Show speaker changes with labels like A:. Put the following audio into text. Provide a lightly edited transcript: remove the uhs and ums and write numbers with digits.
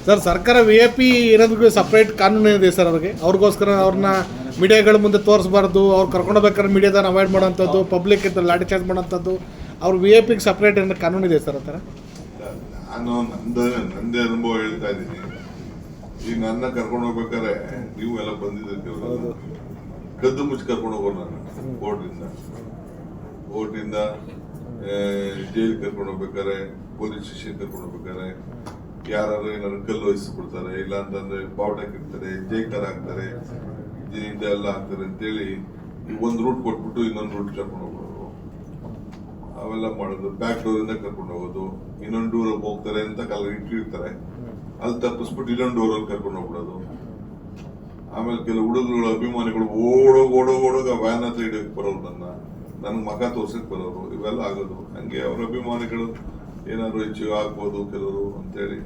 A: Sir ಸರ್ಕಾರ VIP ಇರೋದಕ್ಕೆ separate ಕಾನೂನು ಇದೆ ಸರ್ ಅವ್ರಿಗೋಸ್ಕರ ಅವ್ರನ್ನ ಮೀಡಿಯಾಗಳ ಮುಂದೆ ತೋರಿಸಬಾರ್ದು, ಅವ್ರು ಕರ್ಕೊಂಡು ಹೋಗ್ಬೇಕಾದ್ರೆ ಮೀಡಿಯಾದನ್ನ ಅವಾಯ್ಡ್ ಮಾಡೋಂಥದ್ದು, ಪಬ್ಲಿಕ್ ಇತ್ತು ಲಾಠಿ ಚಾರ್ಜ್ ಮಾಡೋಂಥದ್ದು, ಅವ್ರು VIP ಸಪ್ರೇಟ್ ಏನೋ ಕಾನೂನು ಇದೆ ಸರ್ ಆ ಥರ.
B: ನಾನು ನಂದೇ ಅನುಭವ ಹೇಳ್ತಾ ಇದ್ದೀನಿ. ಈಗ ನನ್ನ ಕರ್ಕೊಂಡು ಹೋಗ್ಬೇಕಾದ್ರೆ ನೀವು ಎಲ್ಲ ಬಂದಿದ್ದೀರಿ, ಕದ್ದು ಮುಚ್ಚಿ ಕರ್ಕೊಂಡು ಹೋಗೋರು ನಾನು ಕೋರ್ಟಿಂದ ಜೈಲ್ ಕರ್ಕೊಂಡು ಹೋಗ್ಬೇಕಾರೆ, ಪೊಲೀಸ್ ಸ್ಟೇಷನ್ ಕರ್ಕೊಂಡು ಹೋಗ್ಬೇಕಾರೆ ಯಾರು ಏನಾದ್ರು ಕಲ್ಲು ವಹಿಸ್ಬಿಡ್ತಾರೆ, ಇಲ್ಲ ಅಂತಂದ್ರೆ ಬಾವುಟ ಹಾಕಿರ್ತಾರೆ, ಜೈಕಾರ ಹಾಕ್ತಾರೆ, ಎಲ್ಲ ಹಾಕ್ತಾರೆ ಅಂತೇಳಿ ಒಂದು ರೂಟ್ ಕೊಟ್ಬಿಟ್ಟು ಇನ್ನೊಂದು ರೂಟ್ ಕರ್ಕೊಂಡು ಹೋಗೋದು, ಅವೆಲ್ಲ ಮಾಡೋದು. ಬ್ಯಾಕ್ ಡೋರ್ ಇಂದ ಕರ್ಕೊಂಡು ಹೋಗೋದು, ಇನ್ನೊಂದು ಡೋರ್ ಹೋಗ್ತಾರೆ ಅಂತ ಇಟ್ಟಿರ್ತಾರೆ, ಅಲ್ಲಿ ತಪ್ಪಿಸ್ಬಿಟ್ಟು ಇನ್ನೊಂದು ಡೋರಲ್ಲಿ ಕರ್ಕೊಂಡು ಹೋಗ್ಬಿಡೋದು. ಆಮೇಲೆ ಕೆಲವು ಹುಡುಗರುಗಳ ಅಭಿಮಾನಿಗಳು ಓಡೋಗ ವ್ಯಾನ್ ಹತ್ರ ಇಡಕ್ ಬರೋರು, ನನ್ಗೆ ಮಗ ತೋರ್ಸಕ್ ಬರೋರು, ಇವೆಲ್ಲ ಆಗೋದು. ಹಂಗೆ ಅವ್ರ ಅಭಿಮಾನಿಗಳು ಏನಾದ್ರು ಹೆಚ್ಚು ಆಗ್ಬೋದು ಕೆಲವರು ಅಂತೇಳಿ